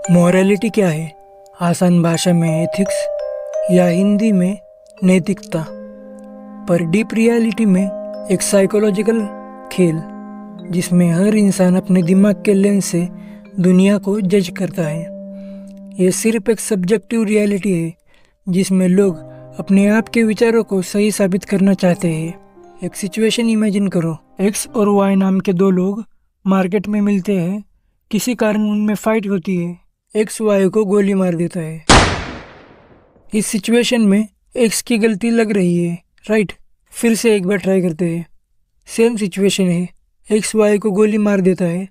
Morality क्या है? आसान भाषा में एथिक्स या हिंदी में नैतिकता, पर डीप रियलिटी में एक साइकोलॉजिकल खेल जिसमें हर इंसान अपने दिमाग के लेंस से दुनिया को जज करता है। ये सिर्फ एक सब्जेक्टिव रियलिटी है जिसमें लोग अपने आप के विचारों को सही साबित करना चाहते हैं। एक सिचुएशन इमेजिन करो, एक्स और वाई नाम के दो लोग मार्केट में मिलते हैं। किसी कारण उनमें फाइट होती है। एक्स वाई को गोली मार देता है। इस सिचुएशन में एक्स की गलती लग रही है, राइट? फिर से एक बार ट्राई करते हैं। सेम सिचुएशन है, एक्स वाई को गोली मार देता है,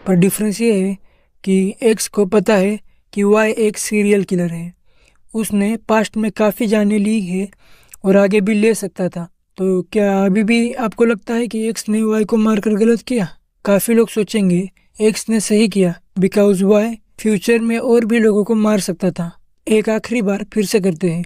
पर डिफरेंस ये है कि एक्स को पता है कि वाई एक सीरियल किलर है। उसने पास्ट में काफ़ी जानें ली है और आगे भी ले सकता था। तो क्या अभी भी आपको लगता है कि एक्स ने वाई को मारकर गलत किया? काफ़ी लोग सोचेंगे एक्स ने सही किया बिकॉज वाई फ्यूचर में और भी लोगों को मार सकता था। एक आखिरी बार फिर से करते हैं।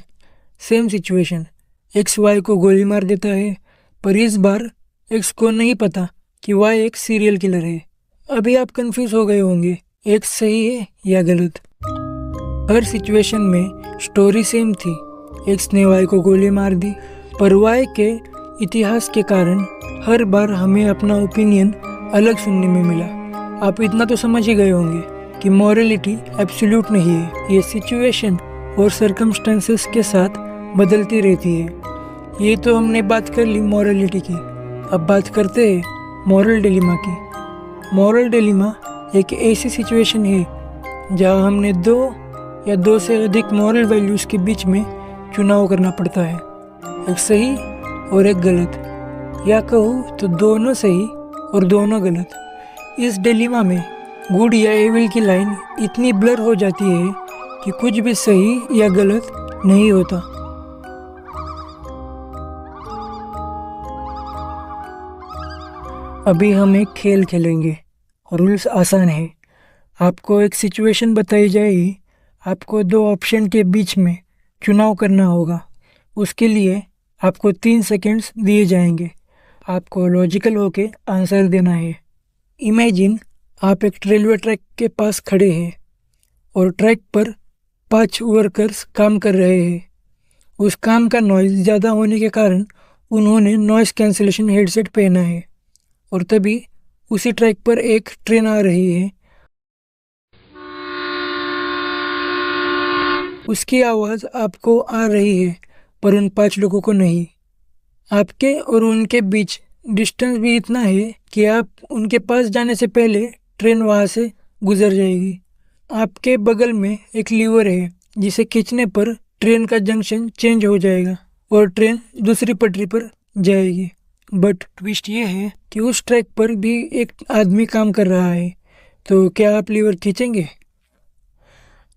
सेम सिचुएशन, एक्स वाई को गोली मार देता है, पर इस बार एक्स को नहीं पता कि वाई एक सीरियल किलर है। अभी आप कंफ्यूज हो गए होंगे, एक्स सही है या गलत? हर सिचुएशन में स्टोरी सेम थी। एक्स ने वाई को गोली मार दी, पर वाई के इतिहास के कारण हर बार हमें अपना ओपिनियन अलग सुनने में मिला। आप इतना तो समझ ही गए होंगे कि मॉरलिटी एब्सोल्यूट नहीं है। ये सिचुएशन और सर्कमस्टेंसेस के साथ बदलती रहती है। ये तो हमने बात कर ली मॉरलिटी की। अब बात करते हैं मॉरल डिलेमा की। मॉरल डिलेमा एक ऐसी सिचुएशन है जहाँ हमने दो या दो से अधिक मॉरल वैल्यूज़ के बीच में चुनाव करना पड़ता है, एक सही और एक गलत, या कहूँ तो दोनों सही और दोनों गलत। इस डिलेमा में गुड या एविल की लाइन इतनी ब्लर हो जाती है कि कुछ भी सही या गलत नहीं होता। अभी हम एक खेल खेलेंगे और रूल्स आसान है। आपको एक सिचुएशन बताई जाएगी, आपको दो ऑप्शन के बीच में चुनाव करना होगा। उसके लिए आपको 3 सेकंड्स दिए जाएंगे। आपको लॉजिकल होके आंसर देना है। इमेजिन आप एक रेलवे ट्रैक के पास खड़े हैं और ट्रैक पर 5 वर्कर्स काम कर रहे हैं। उस काम का नॉइज़ ज़्यादा होने के कारण उन्होंने नॉइज़ कैंसिलेशन हेडसेट पहना है, और तभी उसी ट्रैक पर एक ट्रेन आ रही है। उसकी आवाज़ आपको आ रही है पर उन 5 लोगों को नहीं। आपके और उनके बीच डिस्टेंस भी इतना है कि आप उनके पास जाने से पहले ट्रेन वहाँ से गुजर जाएगी। आपके बगल में एक लीवर है जिसे खींचने पर ट्रेन का जंक्शन चेंज हो जाएगा और ट्रेन दूसरी पटरी पर जाएगी। बट ट्विस्ट ये है कि उस ट्रैक पर भी एक आदमी काम कर रहा है। तो क्या आप लीवर खींचेंगे?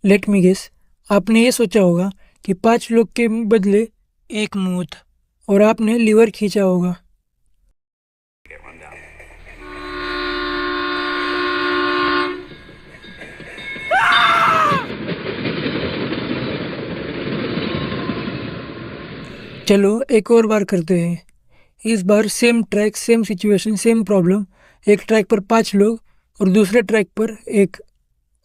लेट मी गेस, आपने ये सोचा होगा कि 5 लोग के बदले एक मौत, और आपने लीवर खींचा होगा। चलो एक और बार करते हैं। इस बार same track, same situation, same problem. एक ट्रैक पर 5 लोग और दूसरे ट्रैक पर एक।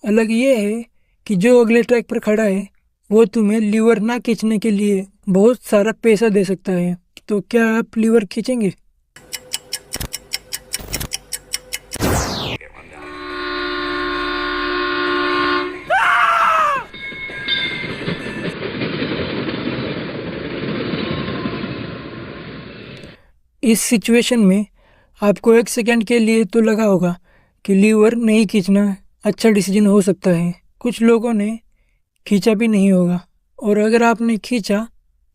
अलग ये है कि जो अगले ट्रैक पर खड़ा है वो तुम्हें लीवर ना खींचने के लिए बहुत सारा पैसा दे सकता है। तो क्या आप लीवर खींचेंगे? इस सिचुएशन में आपको 1 सेकंड के लिए तो लगा होगा कि लीवर नहीं खींचना अच्छा डिसीजन हो सकता है। कुछ लोगों ने खींचा भी नहीं होगा, और अगर आपने खींचा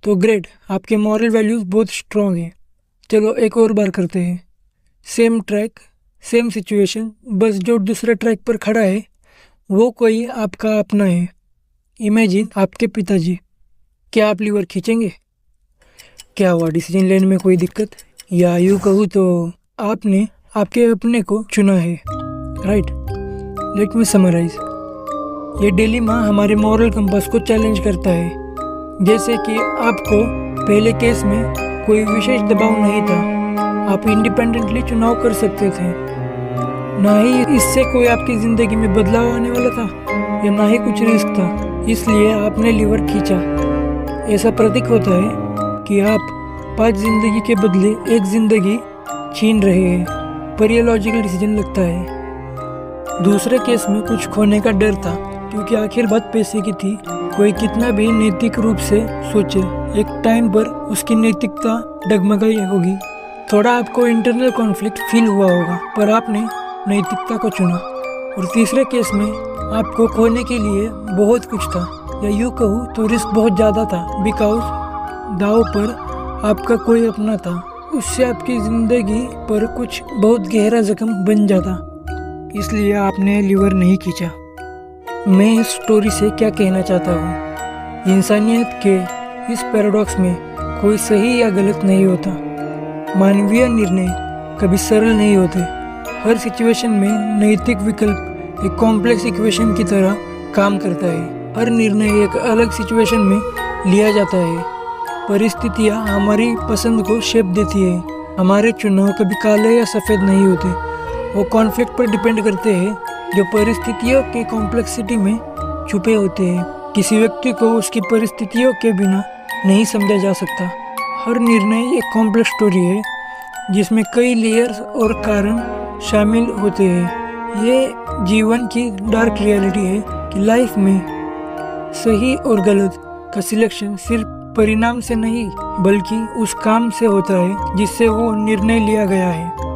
तो ग्रेट, आपके मॉरल वैल्यूज़ बहुत स्ट्रॉन्ग हैं। चलो एक और बार करते हैं। सेम ट्रैक, सेम सिचुएशन, बस जो दूसरे ट्रैक पर खड़ा है वो कोई आपका अपना है। इमेजिन आपके पिताजी। क्या आप लीवर खींचेंगे? क्या हुआ, डिसीजन लेने में कोई दिक्कत? या यूँ कहूँ तो आपने आपके अपने को चुना है, राइट? Let me summarise. ये डिलेमा हमारे मॉरल कंपास को चैलेंज करता है। जैसे कि आपको पहले केस में कोई विशेष दबाव नहीं था, आप इंडिपेंडेंटली चुनाव कर सकते थे। ना ही इससे कोई आपकी जिंदगी में बदलाव आने वाला था या ना ही कुछ रिस्क था, इसलिए आपने लीवर खींचा। ऐसा प्रतीक होता है कि आप 5 जिंदगी के बदले 1 जिंदगी छीन रहे हैं, पर यह लॉजिकल डिसीजन लगता है। दूसरे केस में कुछ खोने का डर था, क्योंकि आखिर बात पैसे की थी। कोई कितना भी नैतिक रूप से सोचे, एक टाइम पर उसकी नैतिकता डगमगाई होगी। थोड़ा आपको इंटरनल कॉन्फ्लिक्ट फील हुआ होगा, पर आपने नैतिकता को चुना। और तीसरे केस में आपको खोने के लिए बहुत कुछ था, या यूँ कहूँ तो रिस्क बहुत ज़्यादा था, बिकॉज दाव पर आपका कोई अपना था। उससे आपकी ज़िंदगी पर कुछ बहुत गहरा जख्म बन जाता, इसलिए आपने लीवर नहीं खींचा। मैं इस स्टोरी से क्या कहना चाहता हूँ, इंसानियत के इस पैराडॉक्स में कोई सही या गलत नहीं होता। मानवीय निर्णय कभी सरल नहीं होते। हर सिचुएशन में नैतिक विकल्प एक कॉम्प्लेक्स इक्वेशन की तरह काम करता है। हर निर्णय एक अलग सिचुएशन में लिया जाता है। परिस्थितियाँ हमारी पसंद को शेप देती है। हमारे चुनाव कभी काले या सफ़ेद नहीं होते, वो कॉन्फ्लिक्ट पर डिपेंड करते हैं जो परिस्थितियों के कॉम्प्लेक्सिटी में छुपे होते हैं। किसी व्यक्ति को उसकी परिस्थितियों के बिना नहीं समझा जा सकता। हर निर्णय एक कॉम्प्लेक्स स्टोरी है जिसमें कई लेयर्स और कारण शामिल होते हैं। ये जीवन की डार्क रियलिटी है कि लाइफ में सही और गलत का सिलेक्शन सिर्फ परिणाम से नहीं, बल्कि उस काम से होता है जिससे वो निर्णय लिया गया है।